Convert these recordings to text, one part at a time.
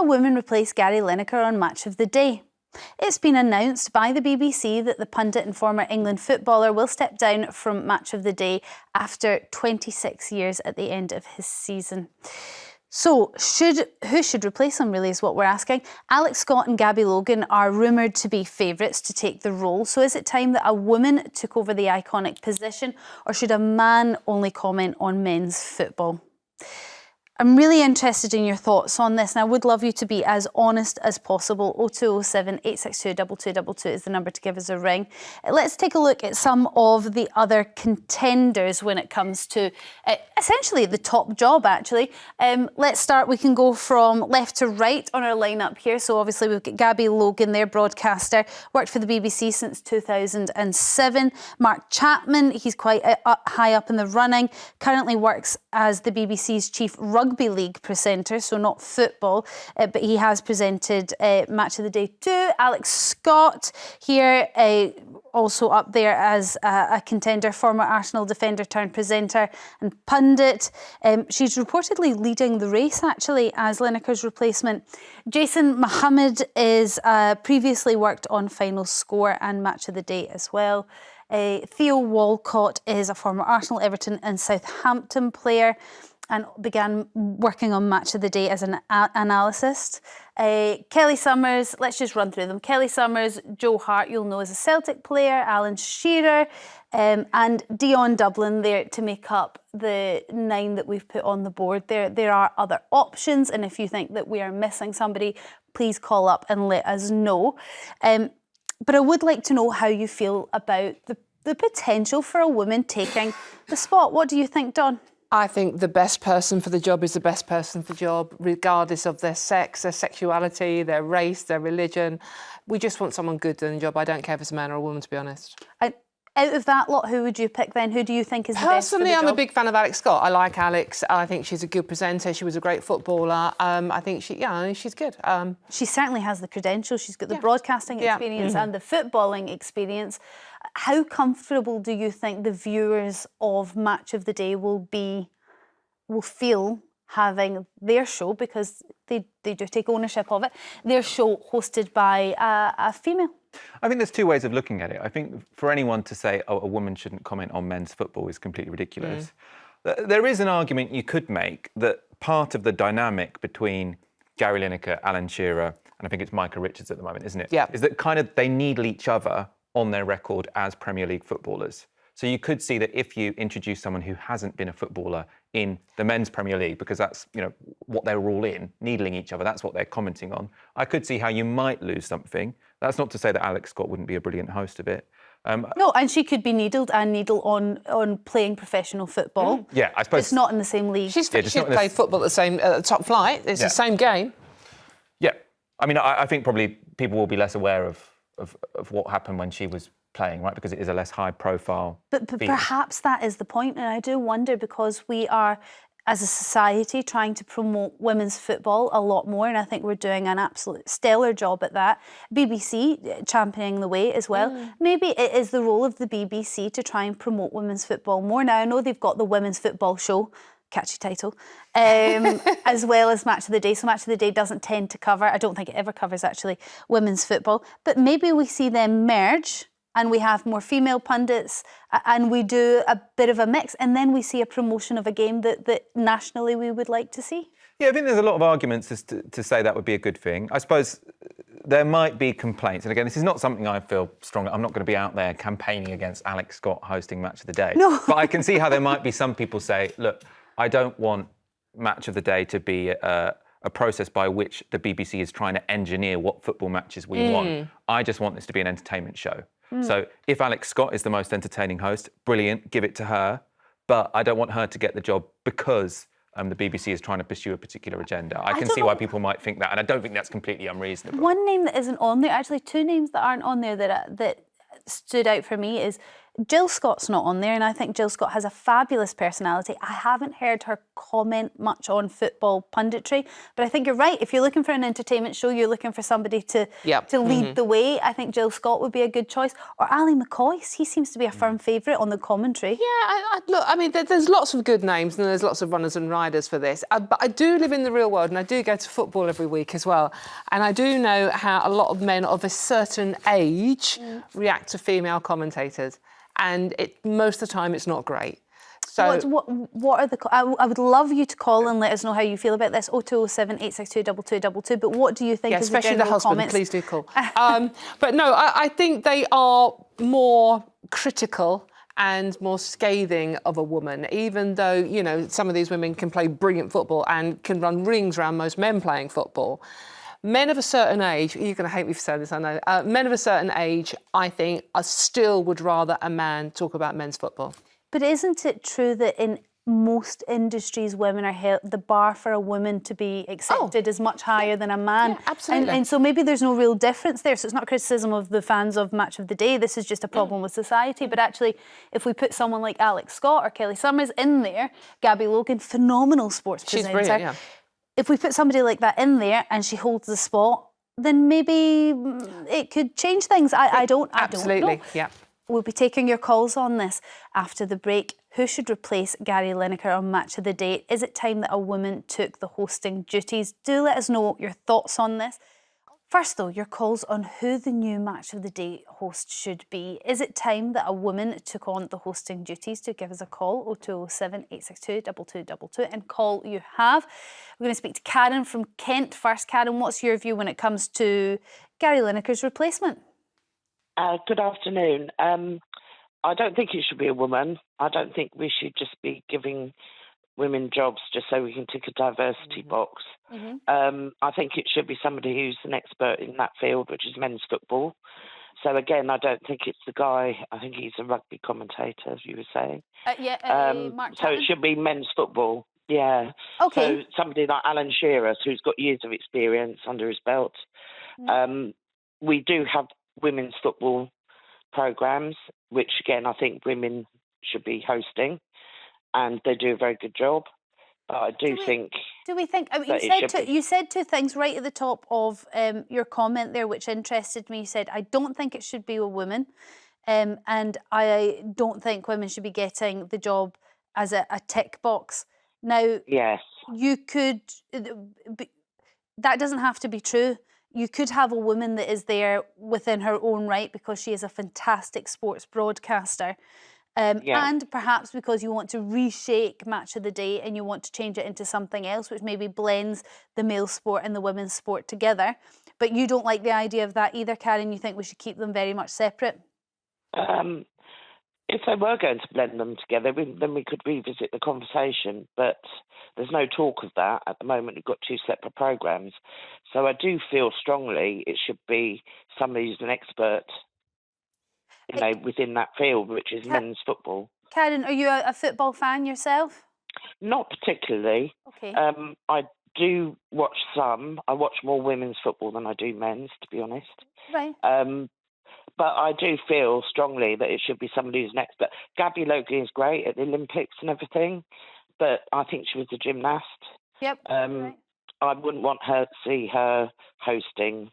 woman replace Gary Lineker on Match of the Day? It's been announced by the BBC that the pundit and former England footballer will step down from Match of the Day after 26 years at the end of his season. So, who should replace him, really, is what we're asking. Alex Scott and Gabby Logan are rumoured to be favourites to take the role. So is it time that a woman took over the iconic position, or should a man only comment on men's football? I'm really interested in your thoughts on this, and I would love you to be as honest as possible. 0207 862 2222 is the number to give us a ring. Let's take a look at some of the other contenders when it comes to essentially the top job, actually. Let's start, we can go from left to right on our lineup here. So obviously we've got Gabby Logan there, broadcaster, worked for the BBC since 2007. Mark Chapman, he's quite high up in the running, currently works as the BBC's chief rugby league presenter, so not football, but he has presented Match of the Day too. Alex Scott here, also up there as a contender, former Arsenal defender turned presenter and pundit. She's reportedly leading the race, actually, as Lineker's replacement. Jason Mohammed is previously worked on Final Score and Match of the Day as well. Theo Walcott is a former Arsenal, Everton and Southampton player and began working on Match of the Day as an analyst. Kelly Summers, let's just run through them. Kelly Summers, Joe Hart, you'll know as a Celtic player, Alan Shearer, and Dion Dublin there to make up the 9 that we've put on the board. There are other options, and if you think that we are missing somebody, please call up and let us know. But I would like to know how you feel about the potential for a woman taking the spot. What do you think, Dawn? I think the best person for the job is the best person for the job, regardless of their sex, their sexuality, their race, their religion. We just want someone good doing the job. I don't care if it's a man or a woman, to be honest. Out of that lot, who would you pick then? Who do you think is the best for the Personally, job? I'm a big fan of Alex Scott. I like Alex. I think she's a good presenter. She was a great footballer. I think she's good. She certainly has the credentials. She's got the broadcasting experience and the footballing experience. How comfortable do you think the viewers of Match of the Day will feel having their show, because they do take ownership of it, their show hosted by a female? I think there's two ways of looking at it. I think for anyone to say, oh, a woman shouldn't comment on men's football is completely ridiculous. There is an argument you could make that part of the dynamic between Gary Lineker, Alan Shearer, and I think it's Micah Richards at the moment, isn't it? Yeah. Is that kind of they needle each other on their record as Premier League footballers. So you could see that if you introduce someone who hasn't been a footballer in the men's Premier League, because that's what they're all in, needling each other, that's what they're commenting on, I could see how you might lose something. That's not to say that Alex Scott wouldn't be a brilliant host of it. No, and she could be needle on playing professional football. Yeah, I suppose. It's not in the same league. She's played football at the top flight. It's the same game. Yeah. I mean, I think probably people will be less aware of what happened when she was playing, right? Because it is a less high-profile. But perhaps that is the point, and I do wonder, because we are, as a society, trying to promote women's football a lot more, and I think we're doing an absolute stellar job at that. BBC championing the way as well. Maybe it is the role of the BBC to try and promote women's football more. Now, I know they've got the Women's Football Show, catchy title, as well as Match of the Day. So Match of the Day doesn't tend to cover, I don't think it ever covers actually, women's football. But maybe we see them merge and we have more female pundits and we do a bit of a mix, and then we see a promotion of a game that nationally we would like to see. Yeah, I think there's a lot of arguments as to say that would be a good thing. I suppose there might be complaints, and again, this is not something I feel strong. I'm not going to be out there campaigning against Alex Scott hosting Match of the Day. No. But I can see how there might be some people say, look, I don't want Match of the Day to be a process by which the BBC is trying to engineer what football matches we want. I just want this to be an entertainment show. So if Alex Scott is the most entertaining host, brilliant, give it to her. But I don't want her to get the job because the BBC is trying to pursue a particular agenda. I can see why people might think that, and I don't think that's completely unreasonable. One name that isn't on there, actually two names that aren't on there that stood out for me is Jill Scott's not on there, and I think Jill Scott has a fabulous personality. I haven't heard her comment much on football punditry, but I think you're right. If you're looking for an entertainment show, you're looking for somebody to lead the way. I think Jill Scott would be a good choice. Or Ali McCoy. He seems to be a firm favourite on the commentary. Yeah, look, I mean, there's lots of good names and there's lots of runners and riders for this. But I do live in the real world and I do go to football every week as well. And I do know how a lot of men of a certain age react to female commentators. And most of the time, it's not great. So what are the... I would love you to call and let us know how you feel about this. 0207 862 2222. But what do you think is the general especially the husband, comments? please do call. But no, I think they are more critical and more scathing of a woman, even though, you know, some of these women can play brilliant football and can run rings around most men playing football. Men of a certain age, you're going to hate me for saying this, I know. Men of a certain age, I think, I still would rather a man talk about men's football. But isn't it true that in most industries, women are held, the bar for a woman to be accepted is much higher than a man? Yeah, absolutely. And so maybe there's no real difference there. So it's not criticism of the fans of Match of the Day. This is just a problem with society. But actually, if we put someone like Alex Scott or Kelly Summers in there, Gabby Logan, phenomenal sports presenter. She's brilliant, yeah. If we put somebody like that in there and she holds the spot, then maybe it could change things. I don't know. Absolutely, yeah. We'll be taking your calls on this after the break. Who should replace Gary Lineker on Match of the Day? Is it time that a woman took the hosting duties? Do let us know your thoughts on this. First, though, your calls on who the new Match of the Day host should be. Is it time that a woman took on the hosting duties? To give us a call, 0207 862 2222, and call you have. We're going to speak to Karen from Kent first. Karen, what's your view when it comes to Gary Lineker's replacement? Good afternoon. I don't think it should be a woman. I don't think we should just be giving women jobs just so we can tick a diversity box. I think it should be somebody who's an expert in that field, which is men's football. So again, I don't think it's the guy. I think he's a rugby commentator, as you were saying. Mark so it should be men's football. Yeah. Okay. So somebody like Alan Shearer, who's got years of experience under his belt. We do have women's football programs, which again I think women should be hosting, and they do a very good job. But I do think. I mean, you said two things right at the top of your comment there, which interested me. You said, I don't think it should be a woman, and I don't think women should be getting the job as a tick box. Now, yes, you could. That doesn't have to be true. You could have a woman that is there within her own right because she is a fantastic sports broadcaster. And perhaps because you want to reshake Match of the Day and you want to change it into something else, which maybe blends the male sport and the women's sport together. But you don't like the idea of that either, Karen. You think we should keep them very much separate? If they were going to blend them together, then we could revisit the conversation. But there's no talk of that at the moment. We've got two separate programs. So I do feel strongly it should be somebody who's an expert, you know, within that field, which is men's football. Karen, are you a football fan yourself? Not particularly. Okay. I do watch some. I watch more women's football than I do men's, to be honest. Right. But I do feel strongly that it should be somebody who's an expert. Gabby Logan is great at the Olympics and everything, but I think she was a gymnast. Yep. Right. I wouldn't want her to see her hosting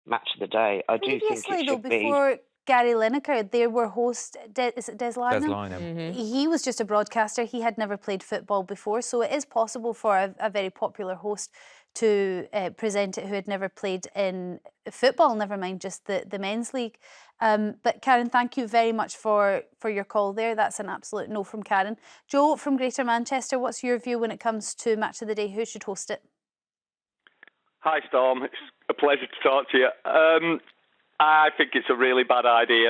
Match of the Day. I do think it should be. Before Gary Lineker, there were hosts, is it Des Lynam? Des Lynam. He was just a broadcaster. He had never played football before, so it is possible for a very popular host to present it who had never played in football, never mind just the men's league. But Karen, thank you very much for your call there. That's an absolute no from Karen. Joe from Greater Manchester, what's your view when it comes to Match of the Day? Who should host it? Hi Storm, it's a pleasure to talk to you. I think it's a really bad idea.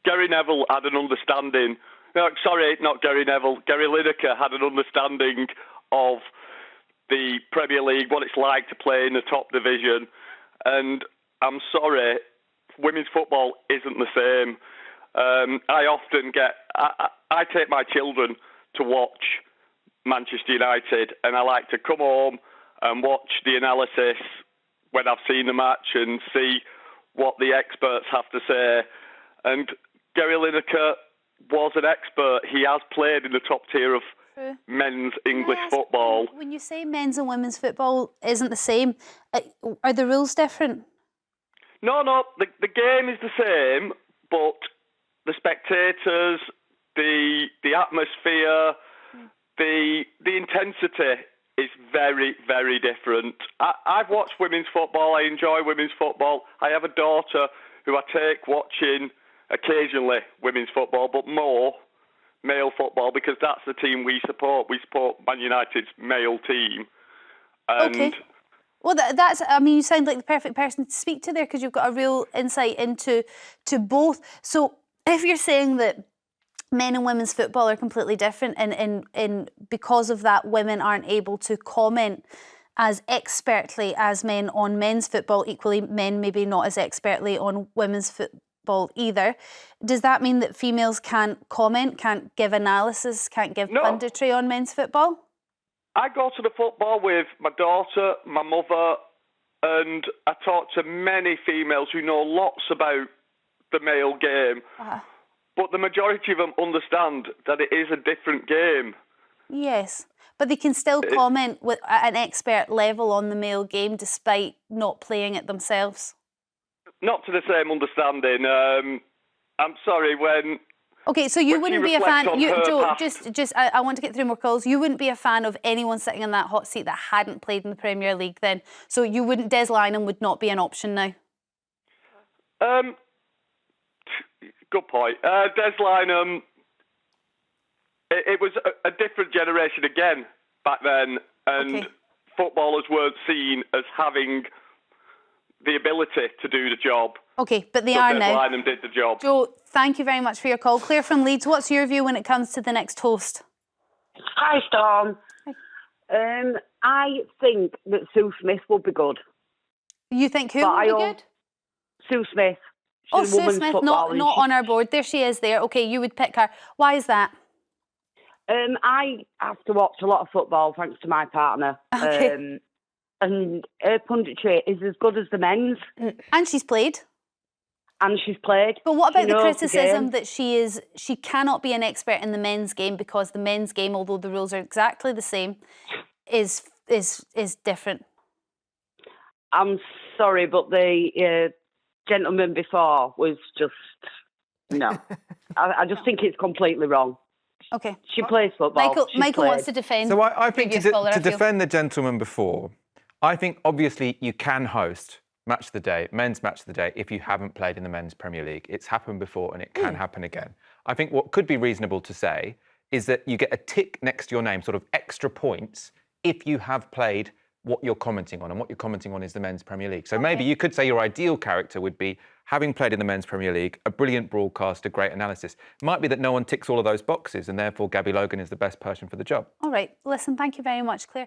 Gary Neville had an understanding. No, sorry, not Gary Neville. Gary Lineker had an understanding of the Premier League, what it's like to play in the top division. And I'm sorry, women's football isn't the same. I often I take my children to watch Manchester United, and I like to come home and watch the analysis when I've seen the match and see what the experts have to say. And Gary Lineker was an expert. He has played in the top tier of men's English football. When you say men's and women's football isn't the same, are the rules different? No, the game is the same, but the spectators, the atmosphere, the intensity is very, very different. I've watched women's football. I enjoy women's football. I have a daughter who I take watching occasionally women's football, but more male football, because that's the team we support. We support Man United's male team. And okay. Well, that's, I mean, you sound like the perfect person to speak to there, because you've got a real insight into both. So if you're saying that men and women's football are completely different, and because of that, women aren't able to comment as expertly as men on men's football, equally men maybe not as expertly on women's football either, does that mean that females can't comment, can't give analysis, can't give punditry on men's football? I go to the football with my daughter, my mother, and I talk to many females who know lots about the male game. But the majority of them understand that it is a different game. Yes, but they can still comment at an expert level on the male game despite not playing it themselves. Not to the same understanding. I'm sorry, when... Okay, so you wouldn't be a fan... Joe, I want to get through more calls. You wouldn't be a fan of anyone sitting in that hot seat that hadn't played in the Premier League then? So you wouldn't... Des Lynam would not be an option now? Good point. Des Lynam, it was a different generation again back then, and footballers weren't seen as having the ability to do the job. Okay, but they are now. Des Lynam did the job. Joe, thank you very much for your call. Claire from Leeds, what's your view when it comes to the next host? Hi, Storm. I think that Sue Smith would be good. You think who would be good? Sue Smith. She's Sue Smith, not on our board. There she is there. Okay, you would pick her. Why is that? I have to watch a lot of football thanks to my partner. Okay. And her punditry is as good as the men's. And she's played. And she's played. But what about the criticism that she cannot be an expert in the men's game because the men's game, although the rules are exactly the same, is different? I'm sorry, but the gentleman before was just no. I just think it's completely wrong. Okay. She plays football. Michael wants to defend. So I think to defend the gentleman before, I think obviously you can host Match of the Day, men's Match of the Day, if you haven't played in the men's Premier League. It's happened before and it can happen again. I think what could be reasonable to say is that you get a tick next to your name, sort of extra points, if you have played what you're commenting on, and what you're commenting on is the men's Premier League. So maybe you could say your ideal character would be having played in the men's Premier League, a brilliant broadcaster, great analysis. It might be that no one ticks all of those boxes, and therefore Gabby Logan is the best person for the job. All right. Listen, thank you very much, Claire.